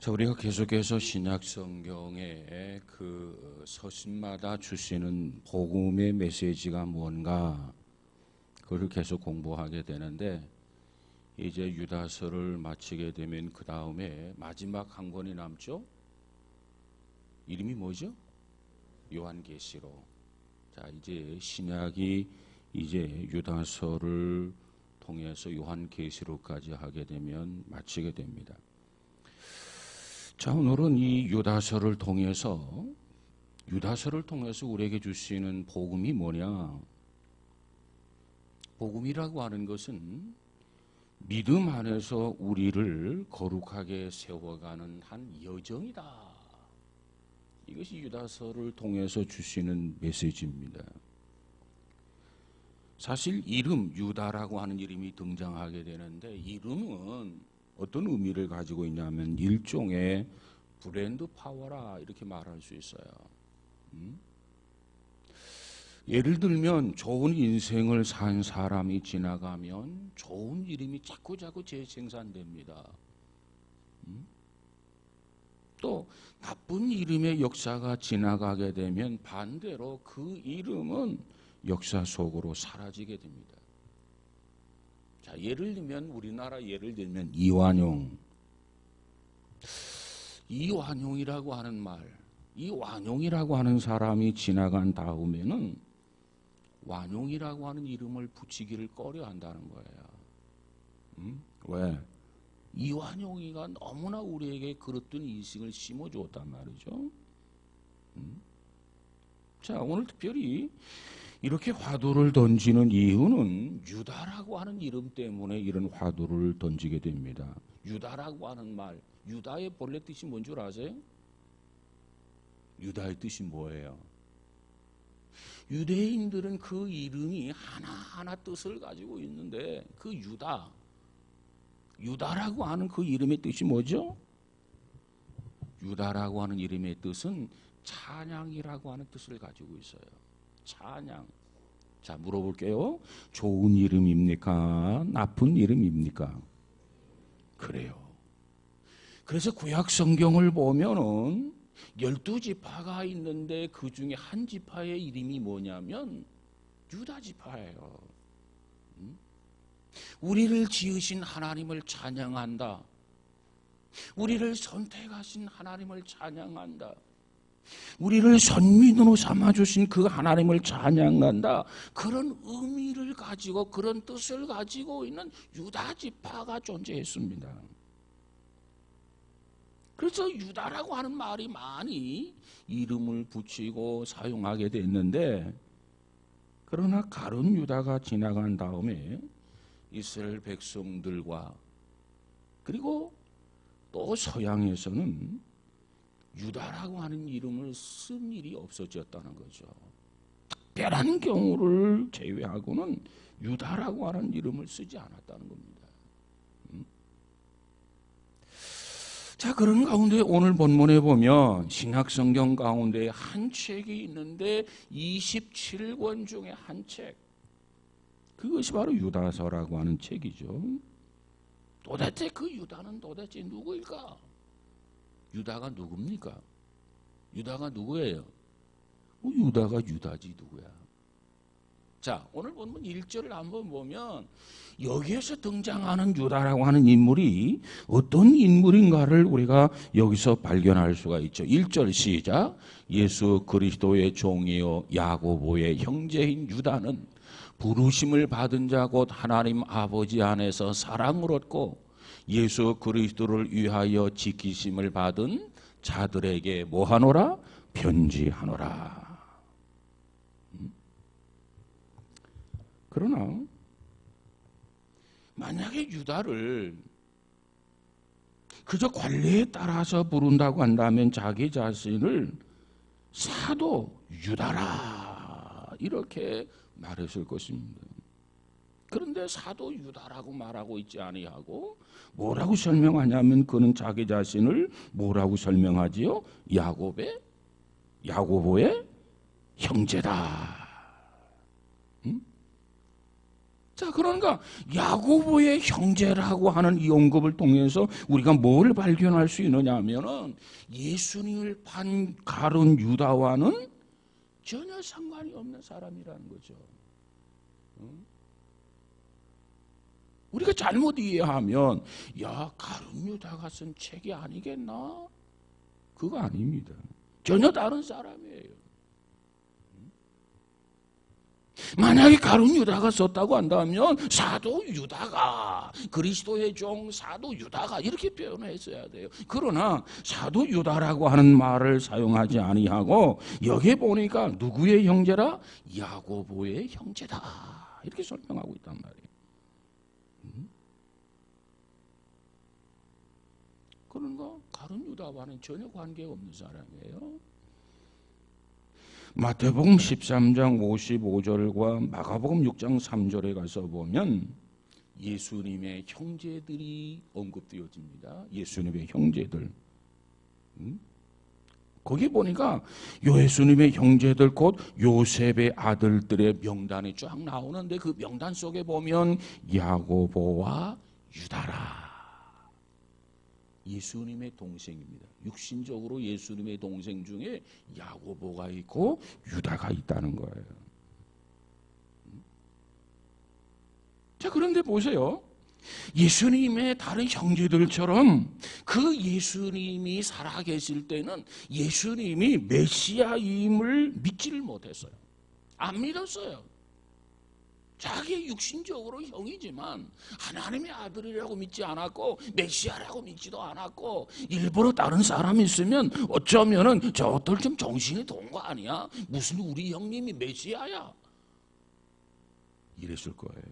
자, 우리가 계속해서 신약 성경의 그 서신마다 주시는 복음의 메시지가 뭔가 그걸 계속 공부하게 되는데, 이제 유다서를 마치게 되면 그 다음에 마지막 한 권이 남죠. 이름이 뭐죠? 요한계시록. 자, 이제 신약이 이제 유다서를 통해서 요한계시록까지 하게 되면 마치게 됩니다. 자, 오늘은 이 유다서를 통해서 우리에게 주시는 복음이 뭐냐? 복음이라고 하는 것은 믿음 안에서 우리를 거룩하게 세워가는 한 여정이다. 이것이 유다서를 통해서 주시는 메시지입니다. 사실 이름, 유다라고 하는 이름이 등장하게 되는데, 이름은 어떤 의미를 가지고 있냐면 일종의 브랜드 파워라 이렇게 말할 수 있어요. 예를 들면 좋은 인생을 산 사람이 지나가면 좋은 이름이 자꾸자꾸 재생산됩니다. 또 나쁜 이름의 역사가 지나가게 되면 반대로 그 이름은 역사 속으로 사라지게 됩니다. 자, 예를 들면 우리나라 예를 들면 이완용이라고 하는 말, 이완용이라고 하는 사람이 지나간 다음에는 완용이라고 하는 이름을 붙이기를 꺼려한다는 거예요. 왜? 이완용이가 너무나 우리에게 그릇된 인식을 심어주었단 말이죠. 자, 오늘 특별히 이렇게 화두를 던지는 이유는 유다라고 하는 이름 때문에 이런 화두를 던지게 됩니다. 유다라고 하는 말, 유다의 본래 뜻이 뭔 줄 아세요? 유다의 뜻이 뭐예요? 유대인들은 그 이름이 하나하나 뜻을 가지고 있는데, 그 유다라고 하는 그 이름의 뜻이 뭐죠? 유다라고 하는 이름의 뜻은 찬양이라고 하는 뜻을 가지고 있어요. 찬양. 자, 물어볼게요. 좋은 이름입니까? 나쁜 이름입니까? 그래요. 그래서 구약 성경을 보면은 12지파가 있는데 그 중에 한 지파의 이름이 뭐냐면 유다 지파예요. 우리를 지으신 하나님을 찬양한다. 우리를 선택하신 하나님을 찬양한다. 우리를 선민으로 삼아주신 그 하나님을 찬양한다. 그런 의미를 가지고, 그런 뜻을 가지고 있는 유다 지파가 존재했습니다. 그래서 유다라고 하는 말이 많이 이름을 붙이고 사용하게 됐는데, 그러나 가룟 유다가 지나간 다음에 이스라엘 백성들과 그리고 또 서양에서는 유다라고 하는 이름을 쓴 일이 없어졌다는 거죠. 특별한 경우를 제외하고는 유다라고 하는 이름을 쓰지 않았다는 겁니다. 자, 그런 가운데 오늘 본문에 보면 신약성경 가운데 한 책이 있는데 27권 중에 한 책, 그것이 바로 유다서라고 하는 책이죠. 도대체 그 유다는 도대체 누구일까? 유다가 누굽니까? 유다가 누구예요? 유다가 유다지 누구야? 자, 오늘 본문 1절을 한번 보면 여기에서 등장하는 유다라고 하는 인물이 어떤 인물인가를 우리가 여기서 발견할 수가 있죠. 1절 시작. 예수 그리스도의 종이요 야고보의 형제인 유다는 부르심을 받은 자 곧 하나님 아버지 안에서 사랑을 얻고 예수 그리스도를 위하여 지키심을 받은 자들에게 뭐하노라? 편지하노라. 그러나 만약에 유다를 그저 관례에 따라서 부른다고 한다면 자기 자신을 사도 유다라 이렇게 말했을 것입니다. 그런데 사도 유다라고 말하고 있지 아니하고 뭐라고 설명하냐면 그는 자기 자신을 뭐라고 설명하지요? 야고보의 형제다. 자, 그러니까 야고보의 형제라고 하는 이 언급을 통해서 우리가 뭘 발견할 수 있느냐 하면은 예수님을 가른 유다와는 전혀 상관이 없는 사람이라는 거죠. 우리가 잘못 이해하면 가룟 유다가 쓴 책이 아니겠나? 그거 아닙니다. 전혀 다른 사람이에요. 만약에 가룟 유다가 썼다고 한다면 사도 유다가, 그리스도의 종 사도 유다가 이렇게 표현했어야 돼요. 그러나 사도 유다라고 하는 말을 사용하지 아니하고 여기에 보니까 누구의 형제라? 야고보의 형제다, 이렇게 설명하고 있단 말이에요. 그런가? 가룟 유다와는 전혀 관계없는 사람이에요. 마태복음 13장 55절과 마가복음 6장 3절에 가서 보면 예수님의 형제들이 언급되어집니다. 예수님의 형제들. 거기 보니까 예수님의 형제들 곧 요셉의 아들들의 명단이 쫙 나오는데 그 명단 속에 보면 야고보와 유다라. 예수님의 동생입니다. 육신적으로 예수님의 동생 중에 야고보가 있고 유다가 있다는 거예요. 자, 그런데 보세요. 예수님의 다른 형제들처럼 그 예수님이 살아계실 때는 예수님이 메시아임을 믿지를 못했어요. 안 믿었어요. 자기 육신적으로 형이지만 하나님의 아들이라고 믿지 않았고 메시아라고 믿지도 않았고 일부러 다른 사람이 있으면 어쩌면은 저것들 좀 정신이 돈 거 아니야? 무슨 우리 형님이 메시아야? 이랬을 거예요.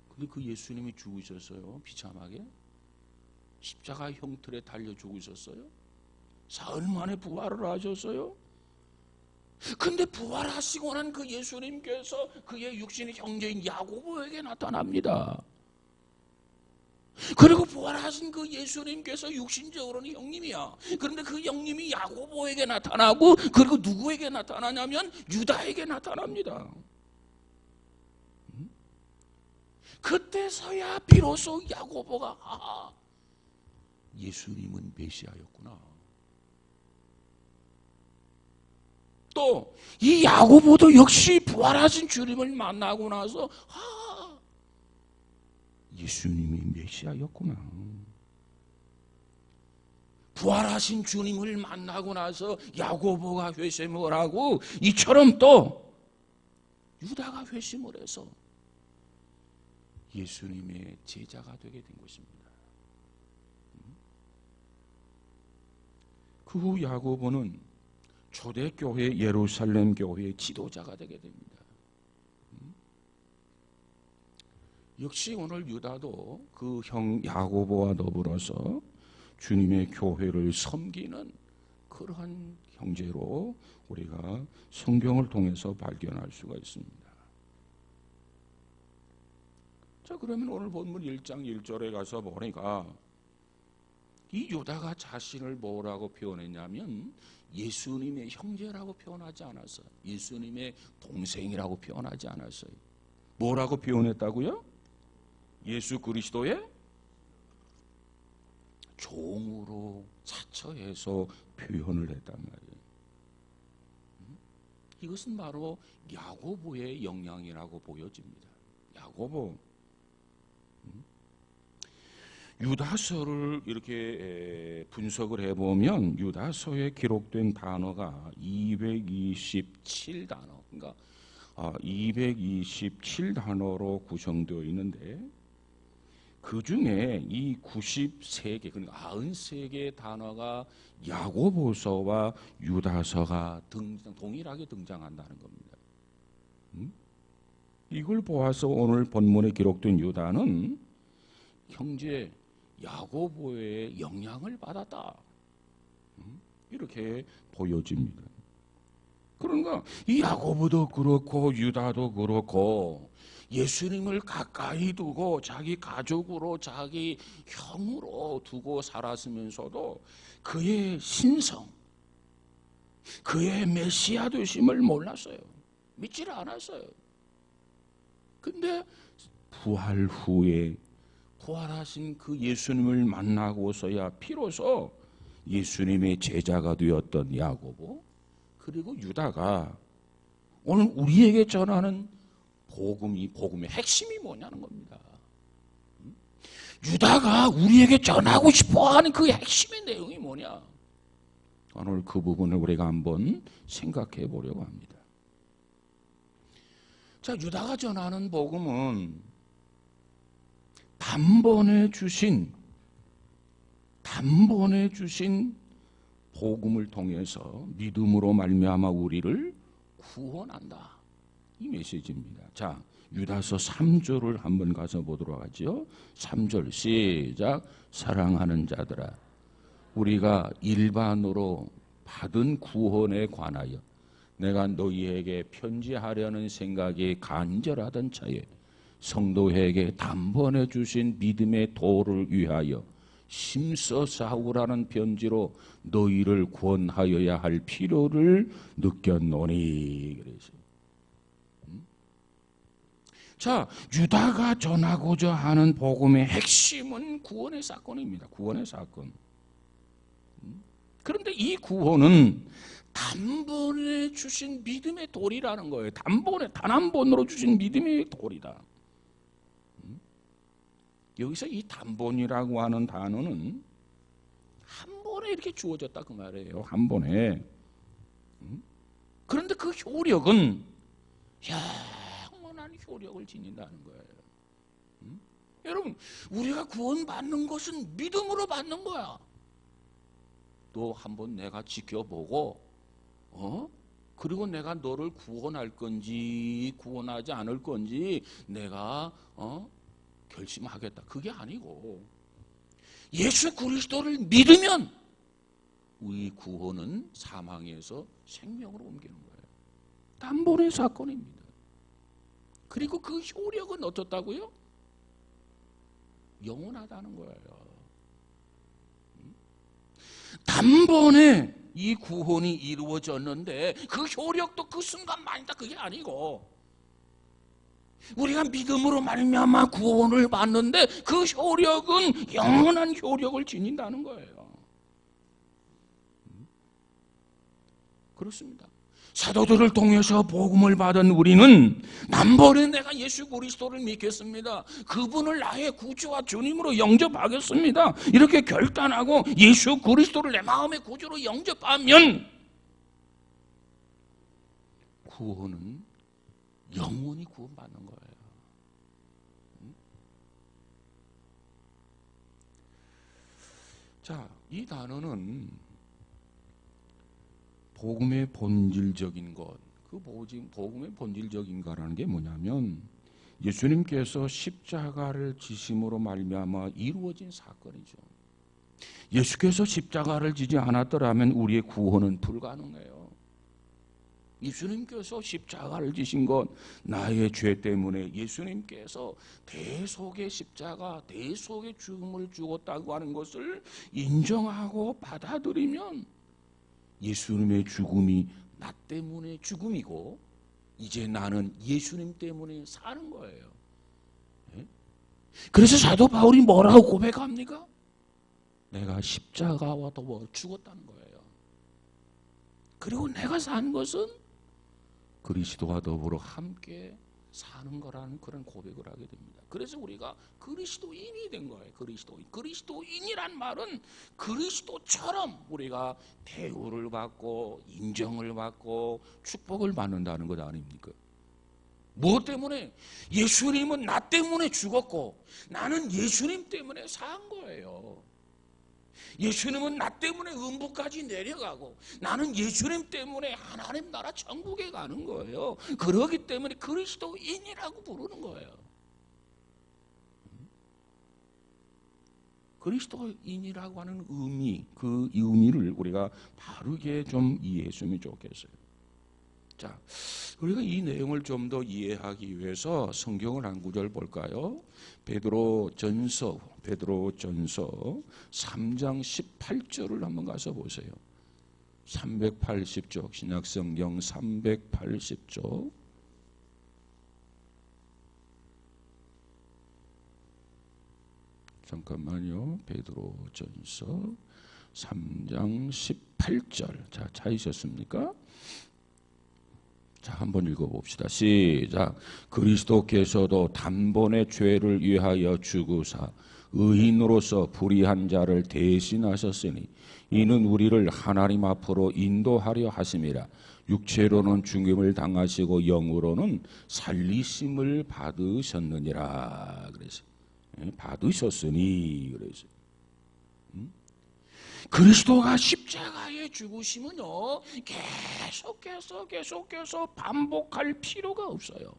근데 그 예수님이 죽으셨어요. 비참하게 십자가 형틀에 달려 죽으셨어요. 사흘 만에 부활을 하셨어요. 근데 부활하시고 난 그 예수님께서 그의 육신의 형제인 야고보에게 나타납니다. 그리고 부활하신 그 예수님께서 육신적으로는 형님이야. 그런데 그 형님이 야고보에게 나타나고 그리고 누구에게 나타나냐면 유다에게 나타납니다. 그때서야 비로소 야고보가 예수님은 메시아였구나. 또 이 야고보도 역시 부활하신 주님을 만나고 나서 예수님이 메시아였구나. 부활하신 주님을 만나고 나서 야고보가 회심을 하고 이처럼 또 유다가 회심을 해서 예수님의 제자가 되게 된 것입니다. 그 후 야고보는 초대교회 예루살렘 교회의 지도자가 되게 됩니다. 역시 오늘 유다도 그 형 야고보와 더불어서 주님의 교회를 섬기는 그러한 형제로 우리가 성경을 통해서 발견할 수가 있습니다. 자, 그러면 오늘 본문 1장 1절에 가서 보니까 이 유다가 자신을 뭐라고 표현했냐면 예수님의 형제라고 표현하지 않았어요. 예수님의 동생이라고 표현하지 않았어요. 뭐라고 표현했다고요? 예수 그리스도의 종으로 자처해서 표현을 했단 말이에요. 이것은 바로 야고보의 영향이라고 보여집니다. 야고보. 유다서를 이렇게 분석을 해보면 유다서에 기록된 단어가 227단어, 그러니까 227단어로 구성되어 있는데 그 중에 이 93개, 그러니까 93개의 단어가 야고보서와 유다서가 동일하게 등장한다는 겁니다. 이걸 보아서 오늘 본문에 기록된 유다는 형제 야고보의 영향을 받았다, 이렇게 보여집니다. 그러니까 이 야고보도 그렇고 유다도 그렇고 예수님을 가까이 두고 자기 가족으로 자기 형으로 두고 살았으면서도 그의 신성, 그의 메시아 되심을 몰랐어요. 믿지를 않았어요. 근데 부활 후에 부활하신 그 예수님을 만나고서야 비로소 예수님의 제자가 되었던 야고보, 그리고 유다가 오늘 우리에게 전하는 복음의 핵심이 뭐냐는 겁니다. 유다가 우리에게 전하고 싶어하는 그 핵심의 내용이 뭐냐? 오늘 그 부분을 우리가 한번 생각해 보려고 합니다. 자, 유다가 전하는 복음은 단번에 주신 복음을 통해서 믿음으로 말미암아 우리를 구원한다, 이 메시지입니다. 자, 유다서 3절을 한번 가서 보도록 하죠. 3절 시작. 사랑하는 자들아, 우리가 일반으로 받은 구원에 관하여 내가 너희에게 편지하려는 생각이 간절하던 차에 성도에게 단번에 주신 믿음의 도를 위하여 심서 싸우라는 편지로 너희를 구원하여야 할 필요를 느꼈노니. 그래서 자, 유다가 전하고자 하는 복음의 핵심은 구원의 사건입니다. 구원의 사건. 그런데 이 구원은 단번에 주신 믿음의 돌이라는 거예요. 단번에, 단 한 번으로 주신 믿음의 돌이다. 여기서 이 단번이라고 하는 단어는 한 번에 이렇게 주어졌다 그 말이에요. 한 번에. 그런데 그 효력은 영원한 효력을 지닌다는 거예요. 여러분, 우리가 구원받는 것은 믿음으로 받는 거야. 또 한번 내가 지켜보고 그리고 내가 너를 구원할 건지 구원하지 않을 건지 내가 결심하겠다, 그게 아니고 예수 그리스도를 믿으면 우리 구원은 사망에서 생명으로 옮기는 거예요. 단번의 사건입니다. 그리고 그 효력은 어떻다고요? 영원하다는 거예요. 단번에 이 구원이 이루어졌는데 그 효력도 그 순간만이다, 그게 아니고 우리가 믿음으로 말미암아 구원을 받는데 그 효력은 영원한 효력을 지닌다는 거예요. 그렇습니다. 사도들을 통해서 복음을 받은 우리는 단번에 내가 예수 그리스도를 믿겠습니다, 그분을 나의 구주와 주님으로 영접하겠습니다, 이렇게 결단하고 예수 그리스도를 내 마음의 구주로 영접하면 구원은 영원히 구원받는 거예요. 자, 이 단어는 복음의 본질적인 것, 그 복음의 본질적인 거라는 게 뭐냐면 예수님께서 십자가를 지심으로 말미암아 이루어진 사건이죠. 예수께서 십자가를 지지 않았더라면 우리의 구원은 불가능해요. 예수님께서 십자가를 지신 것, 나의 죄 때문에 예수님께서 대속의 십자가, 대속의 죽음을 죽었다고 하는 것을 인정하고 받아들이면 예수님의 죽음이 나 때문에 죽음이고 이제 나는 예수님 때문에 사는 거예요. 그래서 사도 바울이 뭐라고 고백합니까? 내가 십자가와 더불어 죽었다는 거예요. 그리고 내가 산 것은 그리스도와 더불어 함께 사는 거라는 그런 고백을 하게 됩니다. 그래서 우리가 그리스도인이 된 거예요. 그리스도인이란 말은 그리스도처럼 우리가 대우를 받고 인정을 받고 축복을 받는다는 것 아닙니까? 무엇 때문에? 예수님은 나 때문에 죽었고 나는 예수님 때문에 산 거예요. 예수님은 나 때문에 음부까지 내려가고 나는 예수님 때문에 하나님 나라 천국에 가는 거예요. 그러기 때문에 그리스도인이라고 부르는 거예요. 그리스도인이라고 하는 의미, 그 의미를 우리가 바르게 좀 이해했으면 좋겠어요. 자, 우리가 이 내용을 좀 더 이해하기 위해서 성경을 한 구절 볼까요? 베드로전서 3장 18절을 한번 가서 보세요. 380쪽 신약성경 380쪽 잠깐만요. 베드로전서 3장 18절. 자, 찾으셨습니까? 자, 한번 읽어봅시다. 시작. 그리스도께서도 단번에 죄를 위하여 죽으사 의인으로서 불의한 자를 대신하셨으니 이는 우리를 하나님 앞으로 인도하려 하심이라. 육체로는 죽임을 당하시고 영으로는 살리심을 받으셨느니라. 그래서 받으셨으니 그래서 그리스도가 십자가에 죽으시면요 계속해서 반복할 필요가 없어요.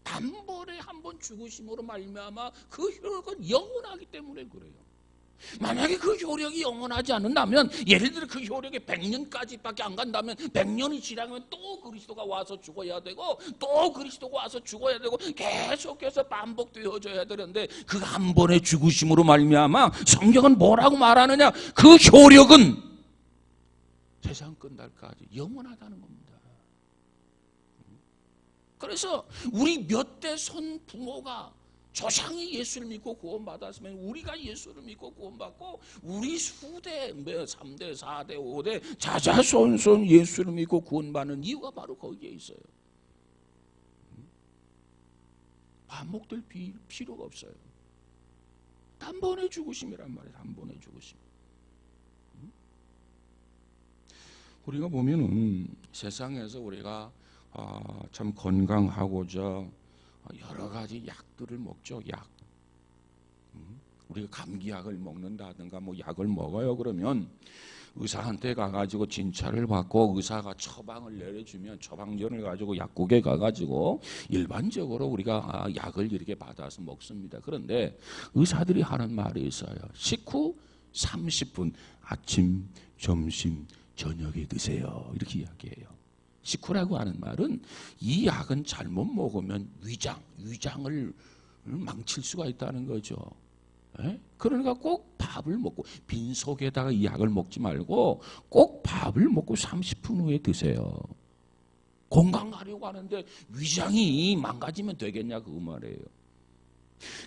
단번에 한번 죽으심으로 말미암아 그 효력은 영원하기 때문에 그래요. 만약에 그 효력이 영원하지 않는다면, 예를 들어 그 효력이 100년까지밖에 안 간다면 100년이 지나면 또 그리스도가 와서 죽어야 되고 또 그리스도가 와서 죽어야 되고 계속해서 반복되어져야 되는데, 그 한 번의 죽으심으로 말미암아 성경은 뭐라고 말하느냐? 그 효력은 세상 끝날까지 영원하다는 겁니다. 그래서 우리 몇 대 손 부모가 조상이 예수를 믿고 구원받았으면 우리가 예수를 믿고 구원받고, 우리 후대 3대 4대 5대 자자손손 예수를 믿고 구원받는 이유가 바로 거기에 있어요. 반복될 필요가 없어요. 단번에 죽으심이란 말이에요. 단번에 죽으심. 우리가 보면은 세상에서 우리가 참 건강하고자 여러 가지 약들을 먹죠. 약. 우리가 감기약을 먹는다든가 뭐 약을 먹어요. 그러면 의사한테 가가지고 진찰을 받고 의사가 처방을 내려주면 처방전을 가지고 약국에 가가지고 일반적으로 우리가 약을 이렇게 받아서 먹습니다. 그런데 의사들이 하는 말이 있어요. 식후 30분 아침, 점심, 저녁에 드세요. 이렇게 이야기해요. 식후라고 하는 말은 이 약은 잘못 먹으면 위장을 망칠 수가 있다는 거죠. 그러니까 꼭 밥을 먹고, 빈속에다가 이 약을 먹지 말고 꼭 밥을 먹고 30분 후에 드세요. 건강하려고 하는데 위장이 망가지면 되겠냐 그 말이에요.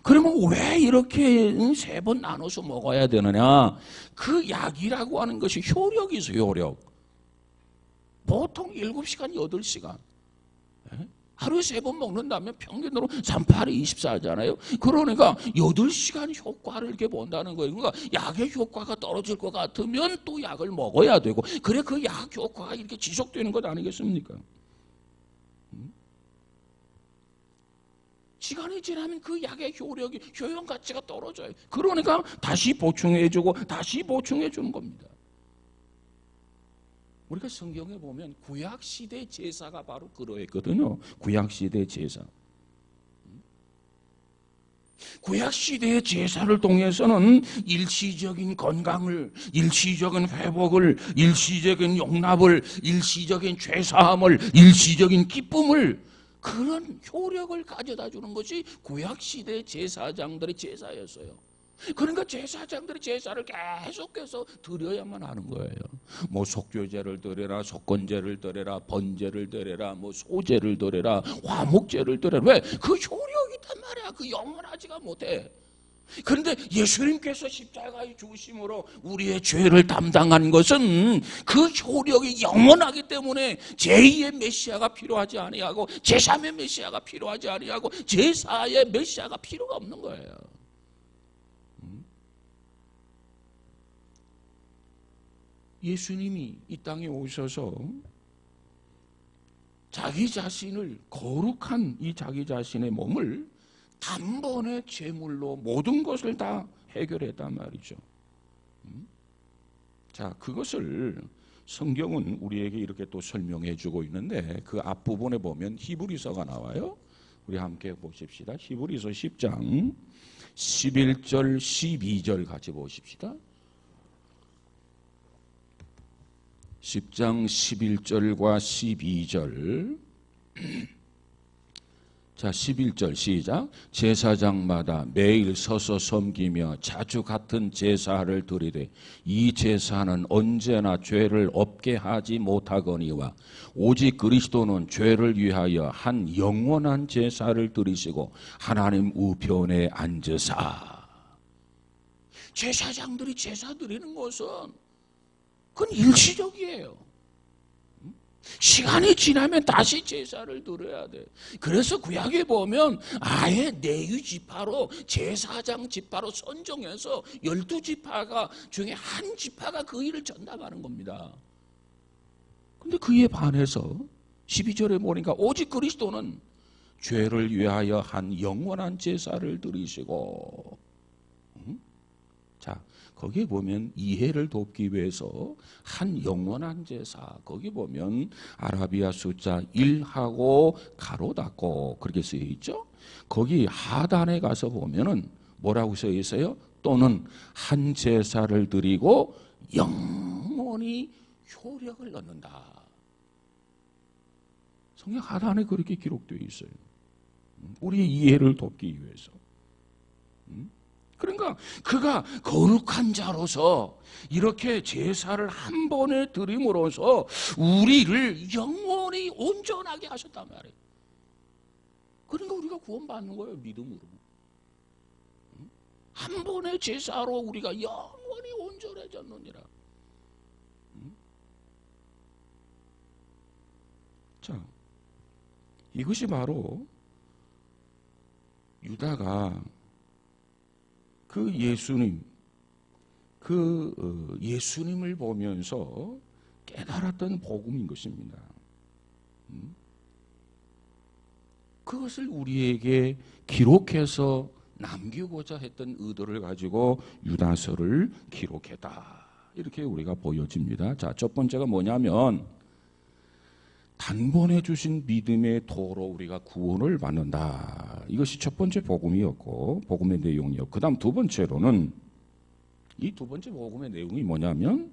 그러면 왜 이렇게 3번 나눠서 먹어야 되느냐? 그 약이라고 하는 것이 효력이 있어요. 효력. 보통 7시간, 8시간. 하루에 3번 먹는다면 평균으로 3, 8이 24잖아요. 그러니까 8시간 효과를 이렇게 본다는 거예요. 그러니까 약의 효과가 떨어질 것 같으면 또 약을 먹어야 되고, 그래 그 약 효과가 이렇게 지속되는 것 아니겠습니까? 시간이 지나면 그 약의 효용 가치가 떨어져요. 그러니까 다시 보충해주고 다시 보충해주는 겁니다. 우리가 성경에 보면 구약시대 제사가 바로 그러했거든요. 구약시대 제사. 구약시대의 제사를 통해서는 일시적인 건강을, 일시적인 회복을, 일시적인 용납을, 일시적인 죄사함을, 일시적인 기쁨을, 그런 효력을 가져다 주는 것이 구약시대 제사장들의 제사였어요. 그러니까 제사장들이 제사를 계속해서 드려야만 하는 거예요. 뭐 속죄제를 드려라, 속건제를 드려라, 번제를 드려라, 뭐 소제를 드려라, 화목제를 드려라. 왜? 그 효력이 있단 말이야. 그 영원하지가 못해. 그런데 예수님께서 십자가에 죽으심으로 우리의 죄를 담당한 것은 그 효력이 영원하기 때문에 제2의 메시아가 필요하지 아니하고 제3의 메시아가 필요하지 아니하고 제4의 메시아가 필요가 없는 거예요. 예수님이 이 땅에 오셔서 자기 자신을, 거룩한 이 자기 자신의 몸을 단번에 제물로 모든 것을 다 해결했단 말이죠. 자, 그것을 성경은 우리에게 이렇게 또 설명해 주고 있는데, 그 앞부분에 보면 히브리서가 나와요. 우리 함께 보십시다. 히브리서 10장 11절 12절 같이 보십시다. 10장 11절과 12절. 자, 11절 시작. 제사장마다 매일 서서 섬기며 자주 같은 제사를 드리되 이 제사는 언제나 죄를 없게 하지 못하거니와 오직 그리스도는 죄를 위하여 한 영원한 제사를 드리시고 하나님 우편에 앉으사. 제사장들이 제사 드리는 것은 그건 일시적이에요. 시간이 지나면 다시 제사를 드려야 돼. 그래서 구약에 보면 아예 레위 지파로 제사장 지파로 선정해서 12지파가 중에 한 지파가 그 일을 전담하는 겁니다. 근데 그에 반해서 12절에 보니까 오직 그리스도는 죄를 위하여 한 영원한 제사를 드리시고, 자, 거기에 보면 이해를 돕기 위해서 한 영원한 제사, 거기 보면 아라비아 숫자 1하고 가로 닫고 그렇게 쓰여 있죠. 거기 하단에 가서 보면은 뭐라고 쓰여 있어요? 또는 한 제사를 드리고 영원히 효력을 얻는다. 성경 하단에 그렇게 기록되어 있어요. 우리의 이해를 돕기 위해서. 그러니까 그가 거룩한 자로서 이렇게 제사를 한 번에 드림으로써 우리를 영원히 온전하게 하셨단 말이에요. 그러니까 우리가 구원받는 거예요, 믿음으로. 한 번의 제사로 우리가 영원히 온전해졌느니라. 자, 이것이 바로 유다가 그 예수님을 보면서 깨달았던 복음인 것입니다. 그것을 우리에게 기록해서 남기고자 했던 의도를 가지고 유다서를 기록했다. 이렇게 우리가 보여집니다. 자, 첫 번째가 뭐냐면 단번에 주신 믿음의 도로 우리가 구원을 받는다. 이것이 첫 번째 복음이었고 복음의 내용이었고, 그 다음 두 번째로는 이 두 번째 복음의 내용이 뭐냐면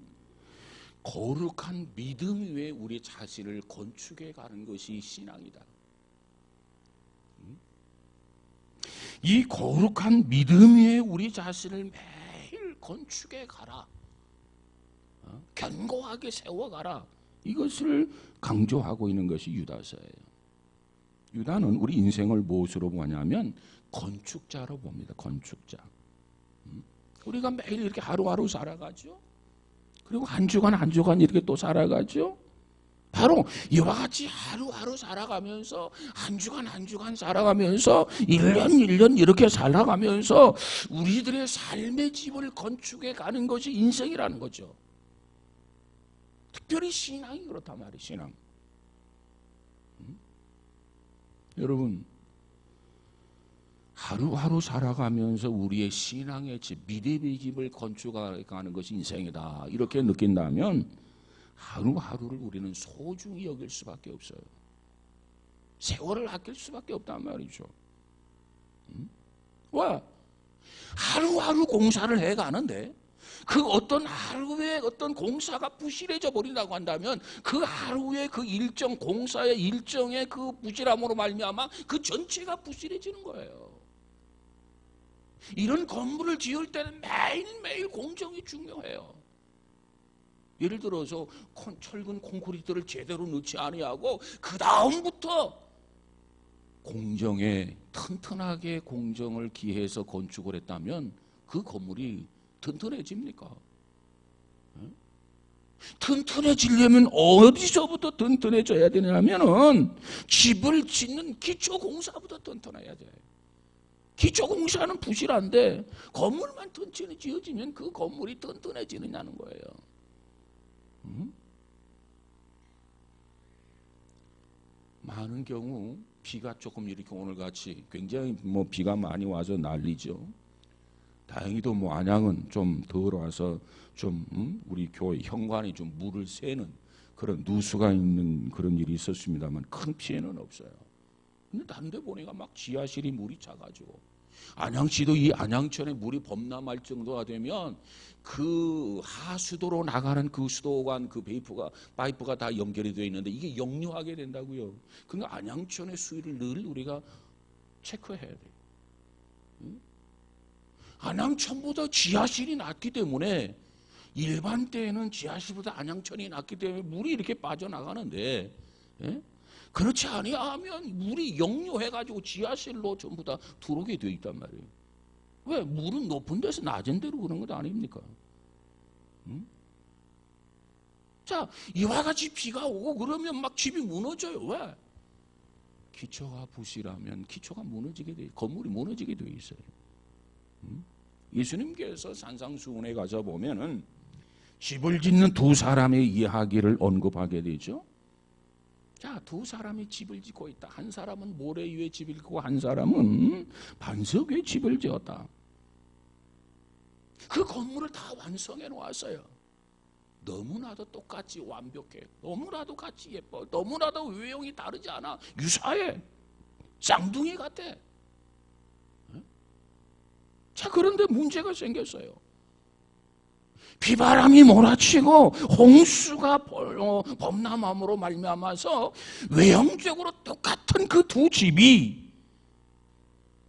거룩한 믿음 위에 우리 자신을 건축해 가는 것이 신앙이다. 이 거룩한 믿음 위에 우리 자신을 매일 건축해 가라. 견고하게 세워가라. 이것을 강조하고 있는 것이 유다서예요. 유다는 우리 인생을 무엇으로 보냐면 건축자로 봅니다. 건축자. 우리가 매일 이렇게 하루하루 살아가죠. 그리고 한 주간 한 주간 이렇게 또 살아가죠. 바로 이와 같이 하루하루 살아가면서 한 주간 한 주간 살아가면서 1년 1년 이렇게 살아가면서 우리들의 삶의 집을 건축해 가는 것이 인생이라는 거죠. 특별히 신앙이 그렇단 말이에요. 신앙. 여러분, 하루하루 살아가면서 우리의 신앙의 집, 믿음의 집을 건축하는 것이 인생이다. 이렇게 느낀다면 하루하루를 우리는 소중히 여길 수밖에 없어요. 세월을 아낄 수밖에 없단 말이죠. 왜? 하루하루 공사를 해가는데 그 어떤 하루의 어떤 공사가 부실해져 버린다고 한다면 그 하루의 그 일정, 공사의 일정의 그 부실함으로 말미암아 그 전체가 부실해지는 거예요. 이런 건물을 지을 때는 매일매일 공정이 중요해요. 예를 들어서 철근 콘크리트를 제대로 넣지 아니하고 그 다음부터 공정에 튼튼하게 공정을 기해서 건축을 했다면 그 건물이 튼튼해집니까? 튼튼해지려면 어디서부터 튼튼해져야 되냐면은 집을 짓는 기초공사부터 튼튼해야 돼. 기초공사는 부실한데 건물만 튼튼히 지어지면 그 건물이 튼튼해지느냐는 거예요. 많은 경우 비가 조금 이렇게 오늘같이 굉장히 비가 많이 와서 난리죠. 다행히도 안양은 좀 덜 와서 좀 우리 교회 현관이 좀 물을 새는 그런 누수가 있는 그런 일이 있었습니다만 큰 피해는 없어요. 근데 다른 데 보니까 막 지하실이 물이 차가지고 안양시도 이 안양천에 물이 범람할 정도가 되면 그 하수도로 나가는 그 수도관 그 파이프가 다 연결이 되어 있는데 이게 역류하게 된다고요. 그러니까 안양천의 수위를 늘 우리가 체크해야 돼요. 안양천보다 지하실이 낮기 때문에 일반 때에는 지하실보다 안양천이 낮기 때문에 물이 이렇게 빠져나가는데, 예? 그렇지 아니하면 물이 역류해가지고 지하실로 전부 다 들어오게 되어 있단 말이에요. 왜? 물은 높은 데서 낮은 데로 그런 것 아닙니까? 응? 자, 이와 같이 비가 오고 그러면 막 집이 무너져요. 왜? 기초가 부실하면 기초가 무너지게 돼, 건물이 무너지게 돼 있어요. 응? 예수님께서 산상수훈에 가서 보면은 집을 짓는 두 사람의 이야기를 언급하게 되죠. 자, 두 사람이 집을 짓고 있다. 한 사람은 모래 위에 집을 짓고 한 사람은 반석 위에 집을 지었다. 그 건물을 다 완성해 놓았어요. 너무나도 똑같이 완벽해. 너무나도 같이 예뻐. 너무나도 외형이 다르지 않아. 유사해. 쌍둥이 같아. 자, 그런데 문제가 생겼어요. 비바람이 몰아치고 홍수가 범람함으로 말미암아서 외형적으로 똑같은 그 두 집이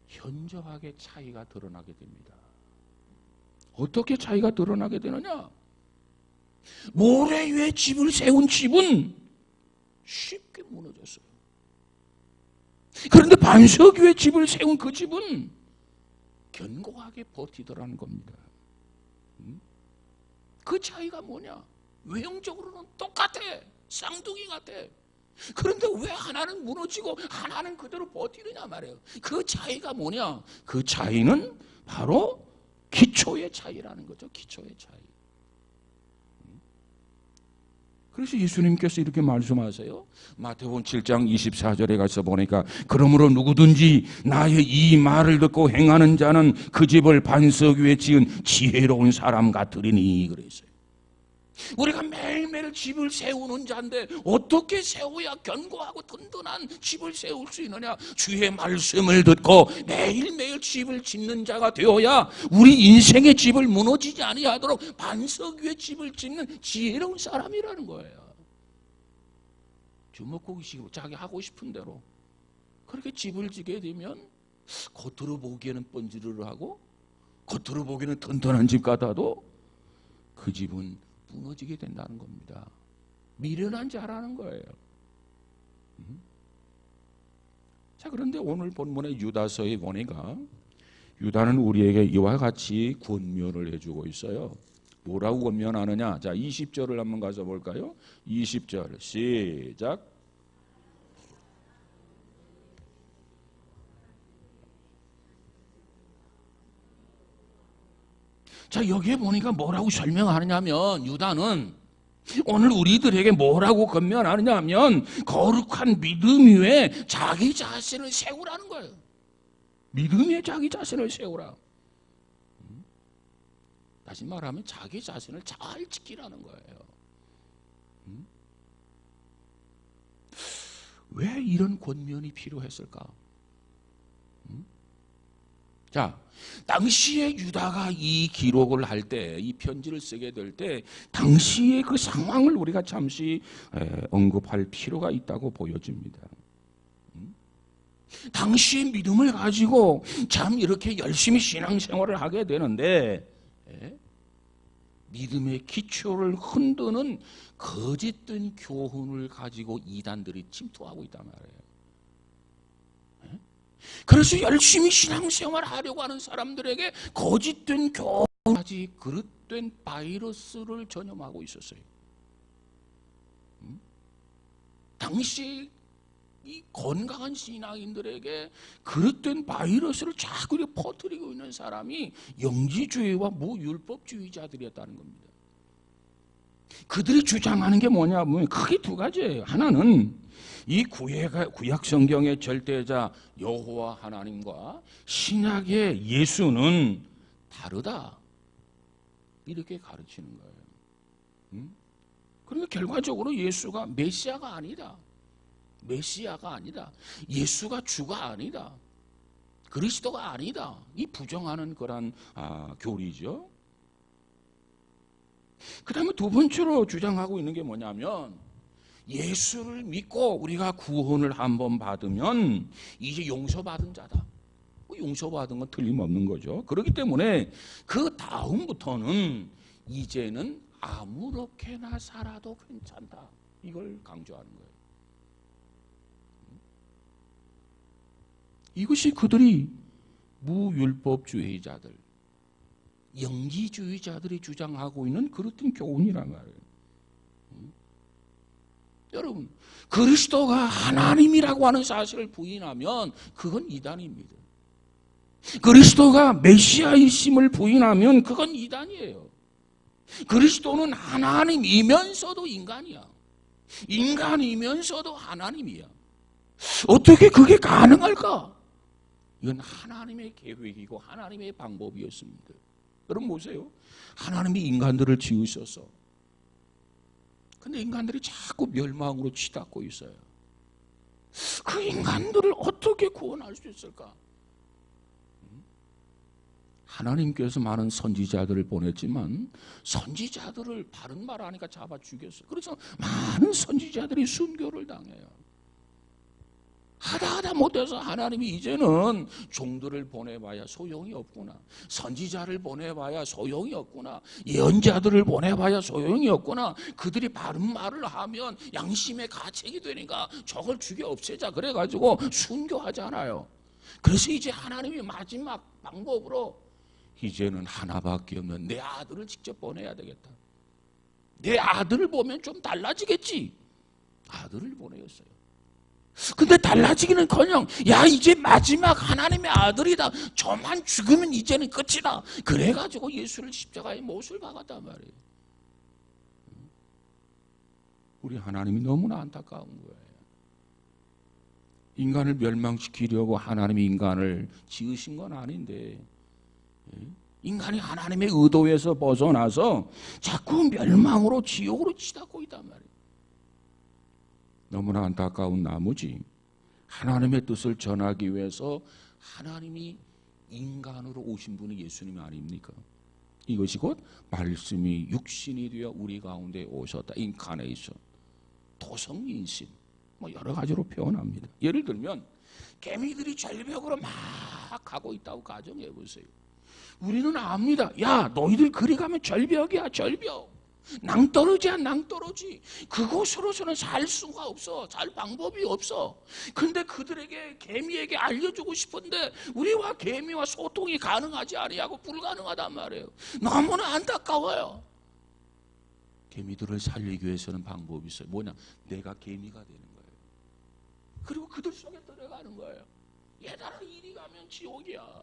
현저하게 차이가 드러나게 됩니다. 어떻게 차이가 드러나게 되느냐? 모래 위에 집을 세운 집은 쉽게 무너졌어요. 그런데 반석 위에 집을 세운 그 집은 견고하게 버티더라는 겁니다. 그 차이가 뭐냐? 외형적으로는 똑같아. 쌍둥이 같아. 그런데 왜 하나는 무너지고 하나는 그대로 버티느냐 말이에요. 그 차이가 뭐냐? 그 차이는 바로 기초의 차이라는 거죠. 기초의 차이. 그래서 예수님께서 이렇게 말씀하세요. 마태복음 7장 24절에 가서 보니까 그러므로 누구든지 나의 이 말을 듣고 행하는 자는 그 집을 반석 위에 지은 지혜로운 사람 같으리니 그랬어요. 우리가 매일매일 집을 세우는 자인데 어떻게 세워야 견고하고 든든한 집을 세울 수 있느냐? 주의 말씀을 듣고 매일매일 집을 짓는 자가 되어야 우리 인생의 집을 무너지지 아니하도록 반석 위에 집을 짓는 지혜로운 사람이라는 거예요. 주먹구기식으로 자기 하고 싶은 대로 그렇게 집을 지게 되면 겉으로 보기에는 번지르르하고 겉으로 보기에는 튼튼한 집 같아도 그 집은 무너지게 된다는 겁니다. 미련한 자라는 거예요. 자, 그런데 오늘 본문의 유다서에 보니까 유다는 우리에게 이와 같이 권면을 해주고 있어요. 뭐라고 권면하느냐? 자, 20절을 한번 가서 볼까요? 20절 시작. 자, 여기에 보니까 뭐라고 설명하느냐면 유다는 오늘 우리들에게 뭐라고 권면하느냐면 거룩한 믿음 위에 자기 자신을 세우라는 거예요. 믿음 위에 자기 자신을 세우라. 다시 말하면 자기 자신을 잘 지키라는 거예요. 왜 이런 권면이 필요했을까? 자, 당시에 유다가 이 기록을 할 때, 이 편지를 쓰게 될 때, 당시의 그 상황을 우리가 잠시 언급할 필요가 있다고 보여집니다. 당시의 믿음을 가지고 참 이렇게 열심히 신앙생활을 하게 되는데, 믿음의 기초를 흔드는 거짓된 교훈을 가지고 이단들이 침투하고 있단 말이에요. 그래서 열심히 신앙생활 하려고 하는 사람들에게 거짓된 교훈까지 그릇된 바이러스를 전염하고 있었어요. 당시 이 건강한 신앙인들에게 그릇된 바이러스를 자꾸 퍼뜨리고 있는 사람이 영지주의와 무율법주의자들이었다는 겁니다. 그들이 주장하는 게 뭐냐면 크게 두 가지예요. 하나는 이 구약 성경의 절대자 여호와 하나님과 신약의 예수는 다르다. 이렇게 가르치는 거예요. 그러니까 결과적으로 예수가 메시아가 아니다. 메시아가 아니다. 예수가 주가 아니다. 그리스도가 아니다. 이 부정하는 그런 교리죠. 그 다음에 두 번째로 주장하고 있는 게 뭐냐면 예수를 믿고 우리가 구원을 한번 받으면 이제 용서받은 자다. 용서받은 건 틀림없는 거죠. 그렇기 때문에 그 다음부터는 이제는 아무렇게나 살아도 괜찮다. 이걸 강조하는 거예요. 이것이 그들이 무율법주의자들, 영지주의자들이 주장하고 있는 그렇던 교훈이란 말이에요. 여러분, 그리스도가 하나님이라고 하는 사실을 부인하면 그건 이단입니다. 그리스도가 메시아이심을 부인하면 그건 이단이에요. 그리스도는 하나님이면서도 인간이야. 인간이면서도 하나님이야. 어떻게 그게 가능할까? 이건 하나님의 계획이고 하나님의 방법이었습니다. 여러분 보세요. 하나님이 인간들을 지으셔서 근데 인간들이 자꾸 멸망으로 치닫고 있어요. 그 인간들을 어떻게 구원할 수 있을까? 하나님께서 많은 선지자들을 보냈지만 선지자들을 바른 말 하니까 잡아 죽였어요. 그래서 많은 선지자들이 순교를 당해요. 하다 못해서 하나님이 이제는 종들을 보내봐야 소용이 없구나. 선지자를 보내봐야 소용이 없구나. 예언자들을 보내봐야 소용이 없구나. 그들이 바른 말을 하면 양심의 가책이 되니까 저걸 죽여 없애자. 그래가지고 순교하잖아요. 그래서 이제 하나님이 마지막 방법으로 이제는 하나밖에 없는 내 아들을 직접 보내야 되겠다. 내 아들을 보면 좀 달라지겠지. 아들을 보내었어요. 근데 달라지기는커녕 야 이제 마지막 하나님의 아들이다. 저만 죽으면 이제는 끝이다. 그래가지고 예수를 십자가에 못을 박았단 말이에요. 우리 하나님이 너무나 안타까운 거예요. 인간을 멸망시키려고 하나님이 인간을 지으신 건 아닌데 인간이 하나님의 의도에서 벗어나서 자꾸 멸망으로 지옥으로 치닫고 있단 말이에요. 너무나 안타까운 나머지 하나님의 뜻을 전하기 위해서 하나님이 인간으로 오신 분이 예수님 아닙니까? 이것이 곧 말씀이 육신이 되어 우리 가운데 오셨다. 인카네이션, 도성인신, 여러 가지로 표현합니다. 예를 들면 개미들이 절벽으로 막 가고 있다고 가정해 보세요. 우리는 압니다. 야 너희들 그리 가면 절벽이야 절벽. 낭떠러지야 낭떠러지. 그곳으로서는 살 수가 없어. 살 방법이 없어. 근데 그들에게 개미에게 알려주고 싶은데 우리와 개미와 소통이 가능하지 아니하고 불가능하단 말이에요. 너무나 안타까워요. 개미들을 살리기 위해서는 방법이 있어요. 뭐냐? 내가 개미가 되는 거예요. 그리고 그들 속에 들어가는 거예요. 얘들아 이리 가면 지옥이야.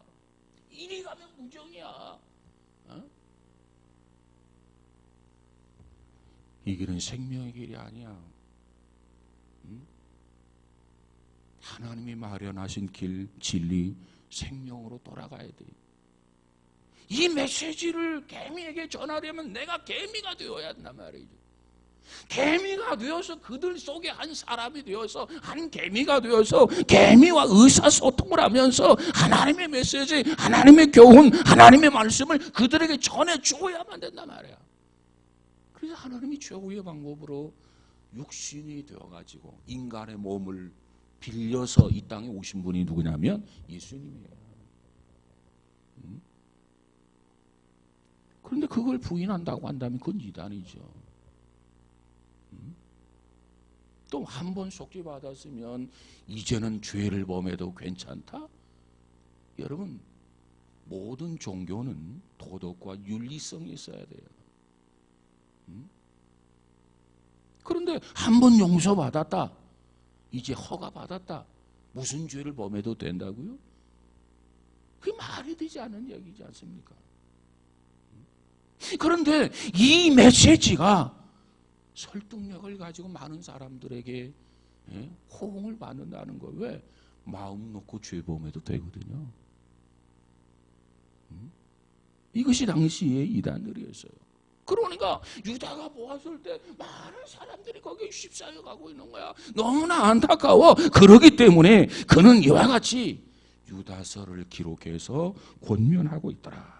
이리 가면 무정이야. 어? 이 길은 생명의 길이 아니야. 하나님이 마련하신 길, 진리, 생명으로 돌아가야 돼. 이 메시지를 개미에게 전하려면 내가 개미가 되어야 한단 말이죠. 개미가 되어서 그들 속에 한 사람이 되어서 한 개미가 되어서 개미와 의사소통을 하면서 하나님의 메시지, 하나님의 교훈, 하나님의 말씀을 그들에게 전해주어야만 된단 말이야. 그래서 하나님이 최후의 방법으로 육신이 되어가지고 인간의 몸을 빌려서 이 땅에 오신 분이 누구냐면 예수님이에요. 그런데 그걸 부인한다고 한다면 그건 이단이죠. 또 한 번 속죄받았으면 이제는 죄를 범해도 괜찮다? 여러분, 모든 종교는 도덕과 윤리성이 있어야 돼요. 그런데 한 번 용서받았다. 이제 허가받았다. 무슨 죄를 범해도 된다고요? 그게 말이 되지 않는 얘기지 않습니까? 그런데 이 메시지가 설득력을 가지고 많은 사람들에게 호응을 받는다는 거예요. 왜? 마음 놓고 죄 범해도 되거든요. 이것이 당시의 이단들이었어요. 그러니까 유다가 보았을 때 많은 사람들이 거기에 휩싸여 가고 있는 거야. 너무나 안타까워. 그러기 때문에 그는 이와 같이 유다서를 기록해서 권면하고 있더라.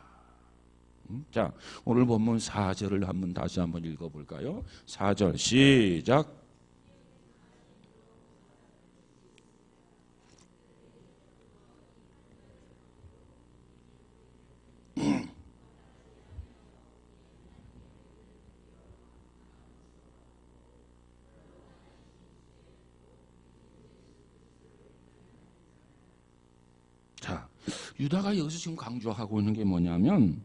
자, 오늘 본문 4절을 한번 다시 한번 읽어볼까요? 4절 시작. 자, 유다가 여기서 지금 강조하고 있는 게 뭐냐면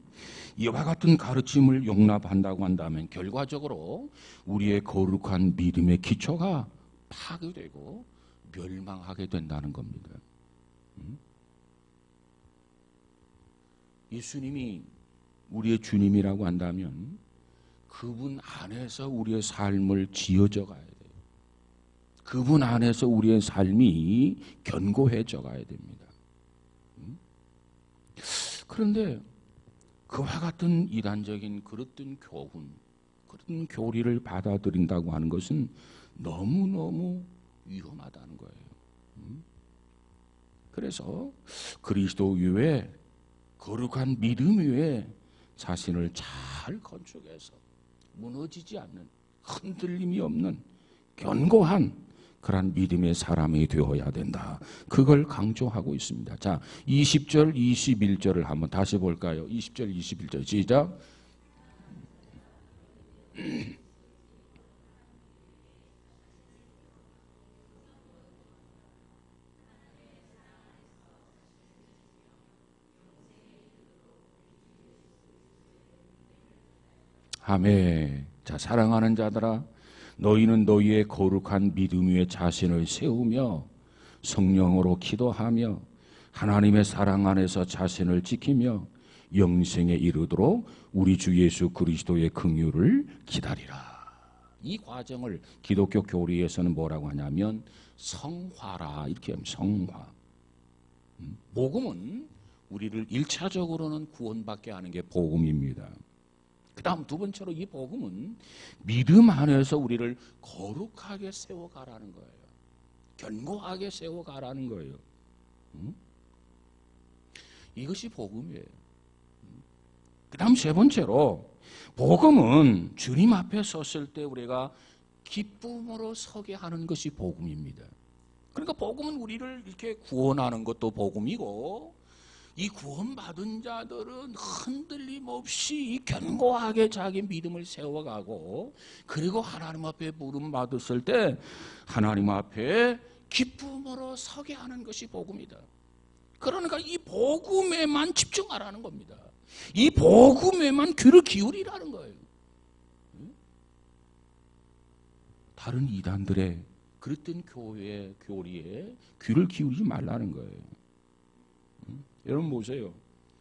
이와 같은 가르침을 용납한다고 한다면 결과적으로 우리의 거룩한 믿음의 기초가 파괴되고 멸망하게 된다는 겁니다. 예수님이 우리의 주님이라고 한다면 그분 안에서 우리의 삶을 지어져 가야 돼요. 그분 안에서 우리의 삶이 견고해져 가야 됩니다. 그런데 그와 같은 이단적인 그릇된 교훈, 그런 교리를 받아들인다고 하는 것은 너무너무 위험하다는 거예요. 그래서 그리스도 위에 거룩한 믿음 위에 자신을 잘 건축해서 무너지지 않는, 흔들림이 없는 견고한 그런 믿음의 사람이 되어야 된다. 그걸 강조하고 있습니다. 자, 20절, 21절을 한번 다시 볼까요? 20절, 21절 시작. 아멘. 자, 사랑하는 자들아, 너희는 너희의 거룩한 믿음 위에 자신을 세우며 성령으로 기도하며 하나님의 사랑 안에서 자신을 지키며 영생에 이르도록 우리 주 예수 그리스도의 긍휼을 기다리라. 이 과정을 기독교 교리에서는 뭐라고 하냐면 성화라 이렇게 하면 성화. 복음은 우리를 1차적으로는 구원받게 하는 게 복음입니다. 그 다음 두 번째로 이 복음은 믿음 안에서 우리를 거룩하게 세워가라는 거예요. 견고하게 세워가라는 거예요. 이것이 복음이에요. 그 다음 세 번째로 복음은 주님 앞에 섰을 때 우리가 기쁨으로 서게 하는 것이 복음입니다. 그러니까 복음은 우리를 이렇게 구원하는 것도 복음이고 이 구원받은 자들은 흔들림 없이 견고하게 자기 믿음을 세워가고 그리고 하나님 앞에 부름받았을 때 하나님 앞에 기쁨으로 서게 하는 것이 복음이다. 그러니까 이 복음에만 집중하라는 겁니다. 이 복음에만 귀를 기울이라는 거예요. 다른 이단들의 그릇된 교회 교리에 귀를 기울이지 말라는 거예요. 여러분 보세요.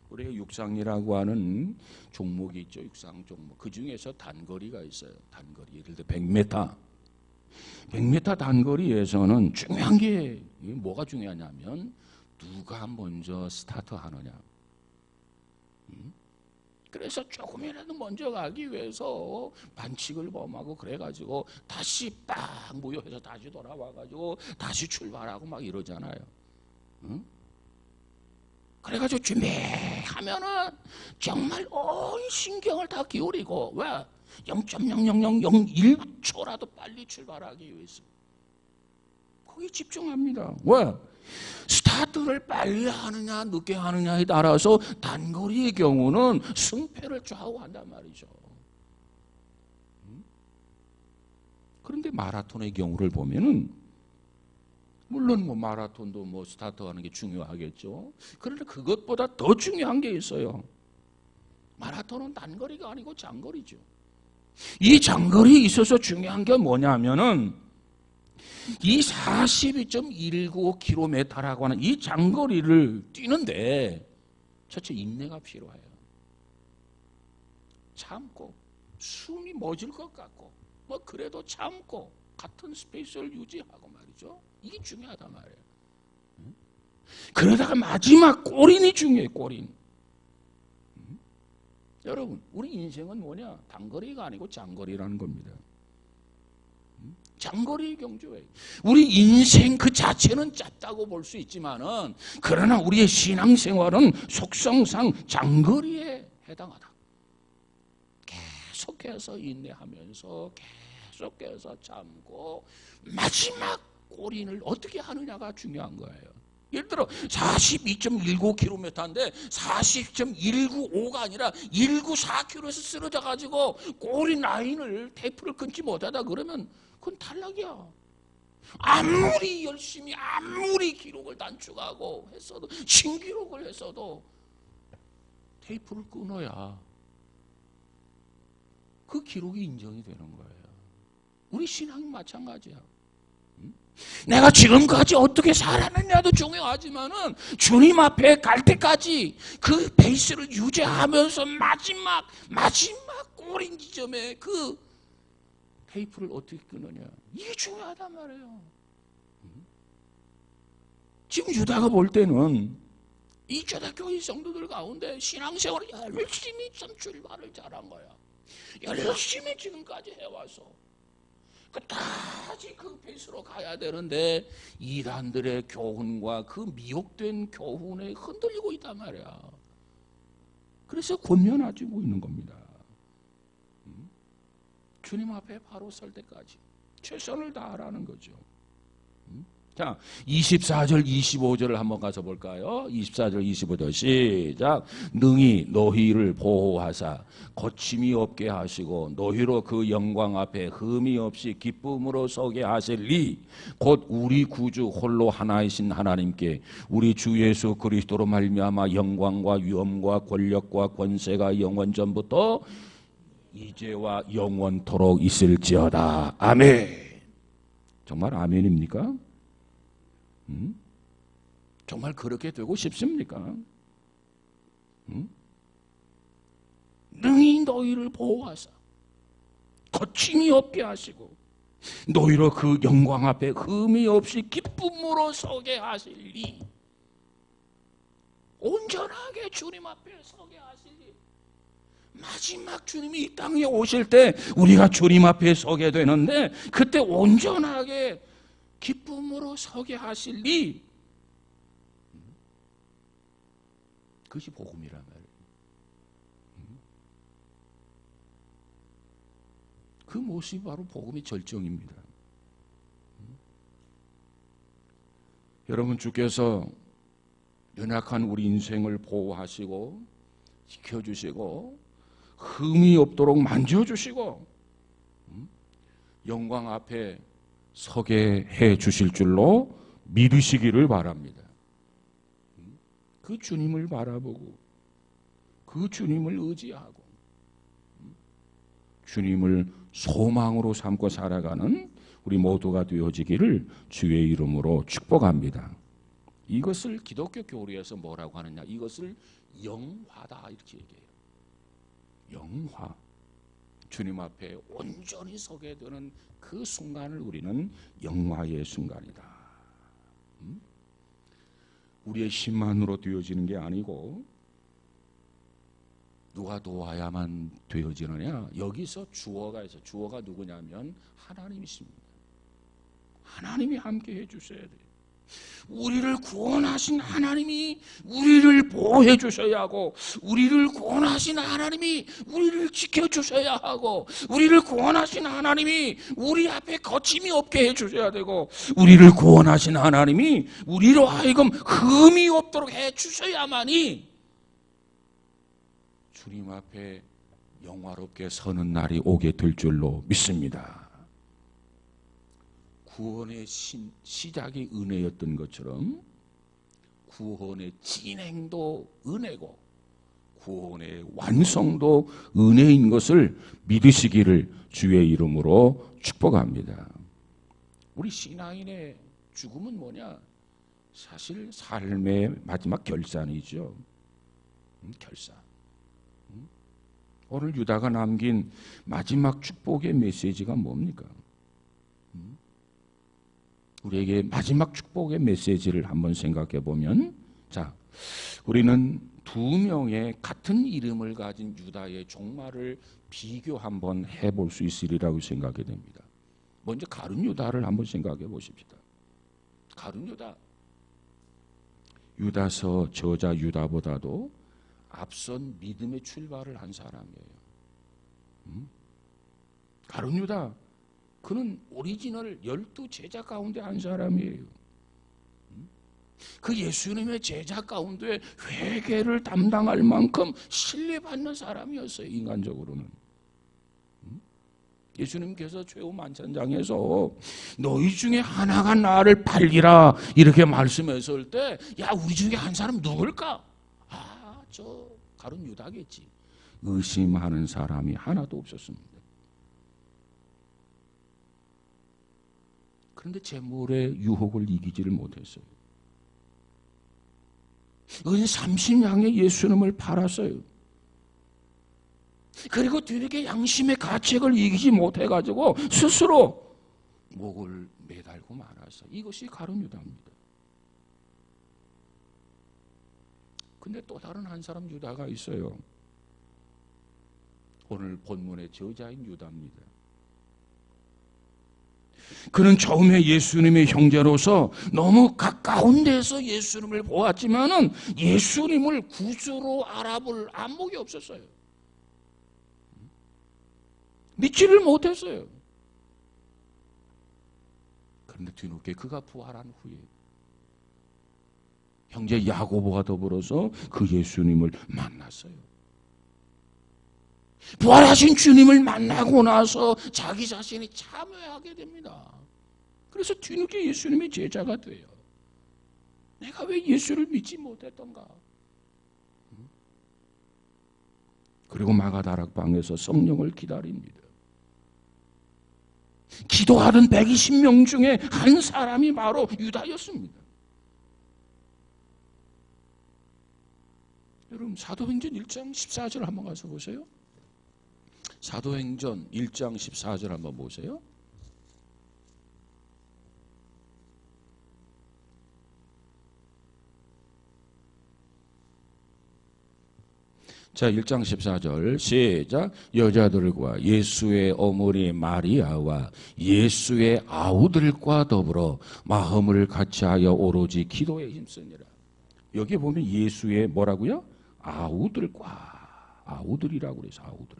우리가 육상이라고 하는 종목이 있죠. 육상 종목. 그 중에서 단거리가 있어요. 단거리. 예를 들어 100m. 100m 단거리에서는 중요한 게 뭐가 중요하냐면 누가 먼저 스타트하느냐. 그래서 조금이라도 먼저 가기 위해서 반칙을 범하고 그래가지고 다시 딱 무효해서 다시 돌아와가지고 다시 출발하고 막 이러잖아요. 응? 그래가지고 준비하면은 정말 온 신경을 다 기울이고 왜? 0.00001초라도 빨리 출발하기 위해서 거기 집중합니다. 왜? 스타트를 빨리 하느냐 늦게 하느냐에 따라서 단거리의 경우는 승패를 좌우한단 말이죠. 그런데 마라톤의 경우를 보면은 물론 뭐 마라톤도 뭐 스타트하는 게 중요하겠죠. 그런데 그것보다 더 중요한 게 있어요. 마라톤은 단거리가 아니고 장거리죠. 이 장거리에 있어서 중요한 게 뭐냐면은 이 42.195km라고 하는 이 장거리를 뛰는데 첫째 인내가 필요해요. 참고 숨이 멎을 것 같고 뭐 그래도 참고 같은 스페이스를 유지하고 말이죠. 이게 중요하단 말이에요. 그러다가 마지막 골인이 중요해요. 골인. 여러분 우리 인생은 뭐냐? 단거리가 아니고 장거리라는 겁니다. 장거리 경주예요. 우리 인생 그 자체는 짧다고 볼 수 있지만은 그러나 우리의 신앙생활은 속성상 장거리에 해당하다. 계속해서 인내하면서 계속해서 참고 마지막 골인을 어떻게 하느냐가 중요한 거예요. 예를 들어 42.19km인데 40.195가 아니라 194km에서 쓰러져 가지고 골인 라인을 테이프를 끊지 못하다 그러면 그건 탈락이야. 아무리 열심히 아무리 기록을 단축하고 했어도 신기록을 했어도 테이프를 끊어야 그 기록이 인정이 되는 거예요. 우리 신앙이 마찬가지야. 내가 지금까지 어떻게 살았느냐도 중요하지만은 주님 앞에 갈 때까지 그 페이스를 유지하면서 마지막 꼬린 지점에 그 테이프를 어떻게 끊느냐, 이게 중요하단 말이에요. 지금 유다가 볼 때는 이 초대교회 성도들 가운데 신앙생활을 열심히 좀 출발을 잘한 거야. 열심히 지금까지 해와서 끝까지 그 페이스로 가야 되는데 이단들의 교훈과 그 미혹된 교훈에 흔들리고 있단 말이야. 그래서 권면하고 있는 겁니다. 주님 앞에 바로 설 때까지 최선을 다하라는 거죠. 자, 24절 25절을 한번 가서 볼까요? 24절 25절 시작. 능히 너희를 보호하사 거침이 없게 하시고 너희로 그 영광 앞에 흠이 없이 기쁨으로 서게 하실리 곧 우리 구주 홀로 하나이신 하나님께 우리 주 예수 그리스도로 말미암아 영광과 위엄과 권력과 권세가 영원 전부터 이제와 영원토록 있을지어다. 아멘. 정말 아멘입니까? 정말 그렇게 되고 싶습니까? 능히 너희를 보호하사 거침이 없게 하시고 너희로 그 영광 앞에 흠이 없이 기쁨으로 서게 하시리. 온전하게 주님 앞에 서게 하시리. 마지막 주님이 이 땅에 오실 때 우리가 주님 앞에 서게 되는데 그때 온전하게 기쁨으로 서게 하실리. 그것이 복음이란 말이에요. 그 모습이 바로 복음의 절정입니다. 여러분, 주께서 연약한 우리 인생을 보호하시고 지켜주시고 흠이 없도록 만져주시고 영광 앞에 서게 해 주실 줄로 믿으시기를 바랍니다. 그 주님을 바라보고 그 주님을 의지하고 주님을 소망으로 삼고 살아가는 우리 모두가 되어지기를 주의 이름으로 축복합니다. 이것을 기독교 교리에서 뭐라고 하느냐, 이것을 영화다 이렇게 얘기해요. 영화. 주님 앞에 온전히 서게 되는 그 순간을 우리는 영화의 순간이다. 우리의 힘만으로 되어지는 게 아니고 누가 도와야만 되어지느냐, 여기서 주어가 있어요. 주어가 누구냐면 하나님이십니다. 하나님이 함께 해주셔야 돼요. 우리를 구원하신 하나님이 우리를 보호해 주셔야 하고, 우리를 구원하신 하나님이 우리를 지켜주셔야 하고, 우리를 구원하신 하나님이 우리 앞에 거침이 없게 해주셔야 되고, 우리를 구원하신 하나님이 우리로 하여금 흠이 없도록 해주셔야만이 주님 앞에 영화롭게 서는 날이 오게 될 줄로 믿습니다. 구원의 시작이 은혜였던 것처럼 구원의 진행도 은혜고 구원의 완성도 은혜인 것을 믿으시기를 주의 이름으로 축복합니다. 우리 신앙인의 죽음은 뭐냐? 사실 삶의 마지막 결산이죠. 결산. 오늘 유다가 남긴 마지막 축복의 메시지가 뭡니까? 우리에게 마지막 축복의 메시지를 한번 생각해 보면, 자, 우리는 두 명의 같은 이름을 가진 유다의 종말을 비교 한번 해볼 수 있으리라고 생각이 됩니다. 먼저 가룟 유다를 한번 생각해 보십시다. 가룟 유다, 유다서 저자 유다보다도 앞선 믿음의 출발을 한 사람이에요. 가룟 유다, 그는 오리지널 12 제자 가운데 한 사람이에요. 그 예수님의 제자 가운데 회개를 담당할 만큼 신뢰받는 사람이었어요. 인간적으로는. 예수님께서 최후 만찬장에서 너희 중에 하나가 나를 팔리라 이렇게 말씀했을 때, 야, 우리 중에 한 사람 누굴까? 아, 저 가룟 유다겠지. 의심하는 사람이 하나도 없었습니다. 그런데 재물의 유혹을 이기지를 못했어요. 은 30냥에 예수님을 팔았어요. 그리고 뒤늦게 양심의 가책을 이기지 못해가지고 스스로 목을 매달고 말았어. 이것이 가룟 유다입니다. 근데 또 다른 한 사람 유다가 있어요. 오늘 본문의 저자인 유다입니다. 그는 처음에 예수님의 형제로서 너무 가까운 데서 예수님을 보았지만은 예수님을 구주로 알아볼 안목이 없었어요. 믿지를 못했어요. 그런데 뒤늦게 그가 부활한 후에 형제 야고보와 더불어서 그 예수님을 만났어요. 부활하신 주님을 만나고 나서 자기 자신이 참회하게 됩니다. 그래서 뒤늦게 예수님의 제자가 돼요. 내가 왜 예수를 믿지 못했던가? 그리고 마가다락방에서 성령을 기다립니다. 기도하던 120명 중에 한 사람이 바로 유다였습니다. 여러분, 사도행전 1장 14절 한번 가서 보세요. 사도행전 1장 14절 한번 보세요. 자, 1장 14절 시작. 여자들과 예수의 어머니 마리아와 예수의 아우들과 더불어 마음을 같이하여 오로지 기도에 힘쓰니라. 여기 보면 예수의 뭐라고요? 아우들이라고 그래서 아우들.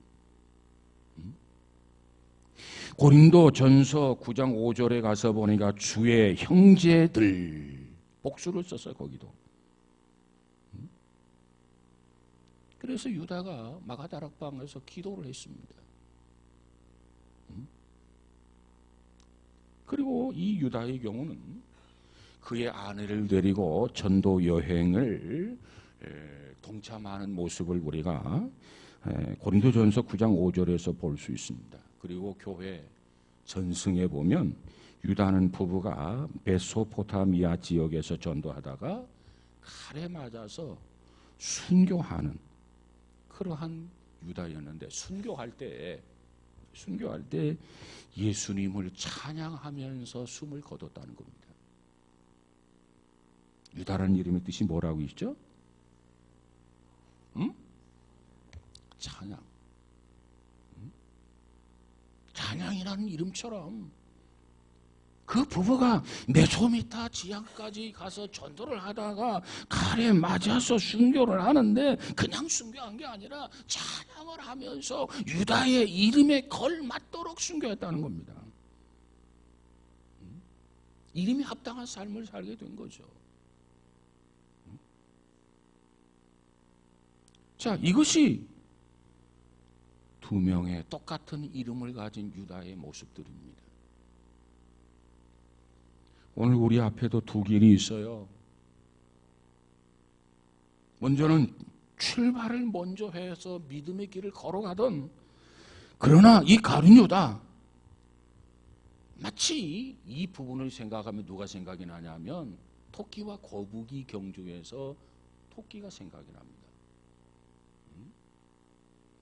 고린도 전서 9장 5절에 가서 보니까 주의 형제들 복수를 썼어요. 거기도. 그래서 유다가 마가다락방에서 기도를 했습니다. 그리고 이 유다의 경우는 그의 아내를 데리고 전도 여행을 동참하는 모습을 우리가 고린도전서 9장 5절에서 볼 수 있습니다. 그리고 교회 전승에 보면 유다는 부부가 메소포타미아 지역에서 전도하다가 칼에 맞아서 순교하는 그러한 유다였는데, 순교할 때 예수님을 찬양하면서 숨을 거뒀다는 겁니다. 유다라는 이름의 뜻이 뭐라고 있죠? 찬양. 찬양이라는 이름처럼 그 부부가 메소미타 지역까지 가서 전도를 하다가 칼에 맞아서 순교를 하는데, 그냥 순교한 게 아니라 찬양을 하면서 유다의 이름에 걸맞도록 순교했다는 겁니다. 이름이 합당한 삶을 살게 된 거죠. 자, 이것이 두 명의 똑같은 이름을 가진 유다의 모습들입니다. 오늘 우리 앞에도 두 길이 있어요. 먼저는 출발을 먼저 해서 믿음의 길을 걸어가던, 그러나 이 가룟 유다, 마치 이 부분을 생각하면 누가 생각이 나냐면 토끼와 거북이 경주에서 토끼가 생각이 납니다.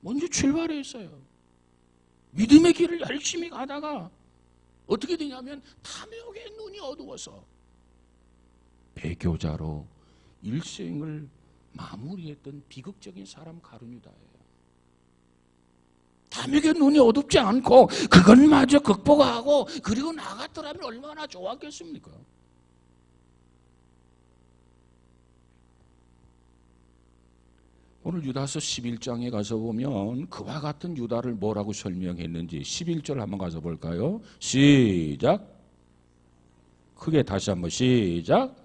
먼저 출발했어요. 믿음의 길을 열심히 가다가 어떻게 되냐면 탐욕의 눈이 어두워서 배교자로 일생을 마무리했던 비극적인 사람 가룟 유다예요. 탐욕의 눈이 어둡지 않고 그것마저 극복하고 그리고 나갔더라면 얼마나 좋았겠습니까? 오늘 유다서 11장에 가서 보면 그와 같은 유다를 뭐라고 설명했는지 11절 한번 가서 볼까요? 시작. 크게 다시 한번 시작.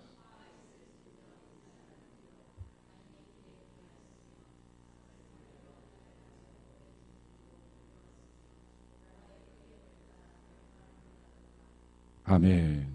아멘.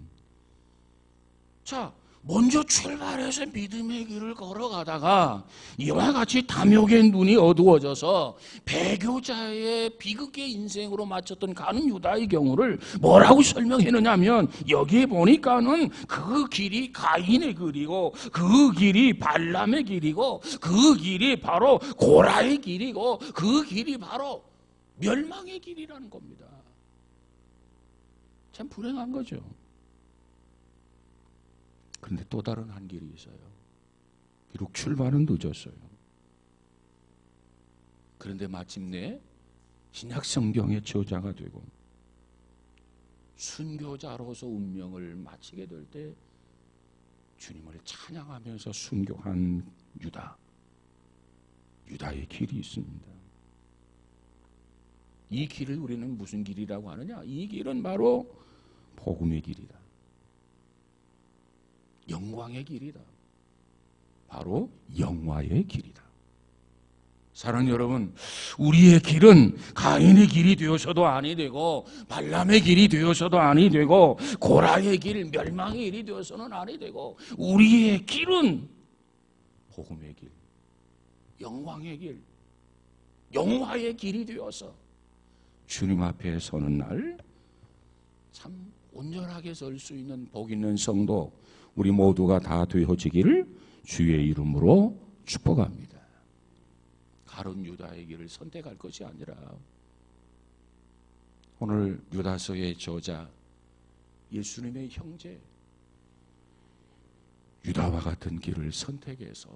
자, 먼저 출발해서 믿음의 길을 걸어가다가 이와 같이 탐욕의 눈이 어두워져서 배교자의 비극의 인생으로 마쳤던 가룟 유다의 경우를 뭐라고 설명했느냐면, 여기에 보니까는 그 길이 가인의 길이고, 그 길이 발람의 길이고, 그 길이 바로 고라의 길이고, 그 길이 바로 멸망의 길이라는 겁니다. 참 불행한 거죠. 그런데 또 다른 한 길이 있어요. 비록 출발은 늦었어요. 그런데 마침내 신약 성경의 저자가 되고 순교자로서 운명을 마치게 될 때 주님을 찬양하면서 순교한 유다의 길이 있습니다. 이 길을 우리는 무슨 길이라고 하느냐? 이 길은 바로 복음의 길이다. 영광의 길이다. 바로 영화의 길이다. 사랑하는 여러분, 우리의 길은 가인의 길이 되어서도 아니 되고, 발람의 길이 되어서도 아니 되고, 고라의 길, 멸망의 길이 되어서는 아니 되고, 우리의 길은 복음의 길, 영광의 길, 영화의 길이 되어서 주님 앞에 서는 날 참 온전하게 설 수 있는 복 있는 성도 우리 모두가 다 되어지기를 주의 이름으로 축복합니다. 가룟 유다의 길을 선택할 것이 아니라 오늘 유다서의 저자 예수님의 형제 유다와 같은 길을 선택해서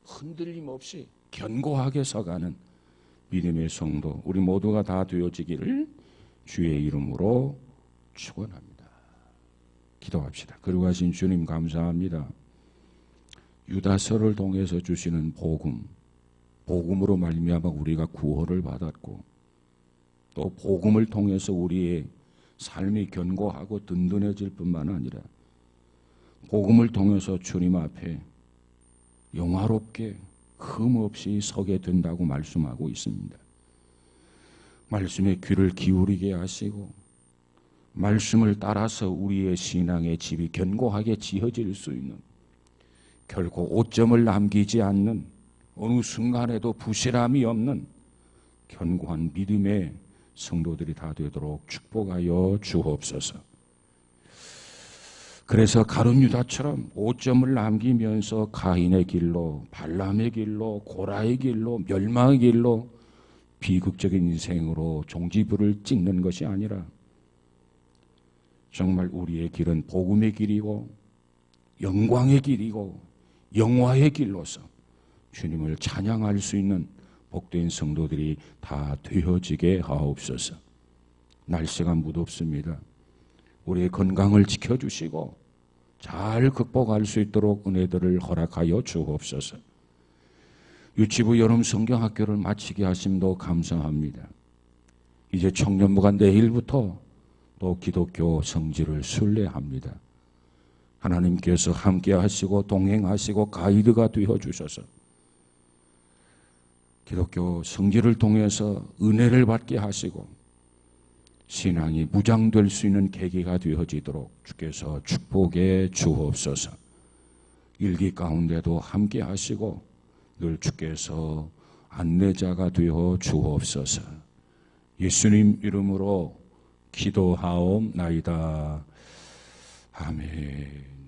흔들림 없이 견고하게 서가는 믿음의 성도 우리 모두가 다 되어지기를 주의 이름으로 축원합니다. 기도합시다. 거룩하신 주님 감사합니다. 유다서를 통해서 주시는 복음으로 말미암아 우리가 구원을 받았고, 또 복음을 통해서 우리의 삶이 견고하고 든든해질 뿐만 아니라 복음을 통해서 주님 앞에 영화롭게 흠없이 서게 된다고 말씀하고 있습니다. 말씀에 귀를 기울이게 하시고 말씀을 따라서 우리의 신앙의 집이 견고하게 지어질 수 있는, 결코 오점을 남기지 않는, 어느 순간에도 부실함이 없는 견고한 믿음의 성도들이 다 되도록 축복하여 주옵소서. 그래서 가룟 유다처럼 오점을 남기면서 가인의 길로, 발람의 길로, 고라의 길로, 멸망의 길로 비극적인 인생으로 종지부를 찍는 것이 아니라 정말 우리의 길은 복음의 길이고 영광의 길이고 영화의 길로서 주님을 찬양할 수 있는 복된 성도들이 다 되어지게 하옵소서. 날씨가 무덥습니다. 우리의 건강을 지켜주시고 잘 극복할 수 있도록 은혜들을 허락하여 주옵소서. 유치부 여름 성경학교를 마치게 하심도 감사합니다. 이제 청년부가 내일부터 또 기독교 성지를 순례합니다. 하나님께서 함께 하시고 동행하시고 가이드가 되어 주셔서 기독교 성지를 통해서 은혜를 받게 하시고 신앙이 무장될 수 있는 계기가 되어지도록 주께서 축복해 주옵소서. 일기 가운데도 함께 하시고 늘 주께서 안내자가 되어 주옵소서. 예수님 이름으로 기도하옵나이다. 아멘.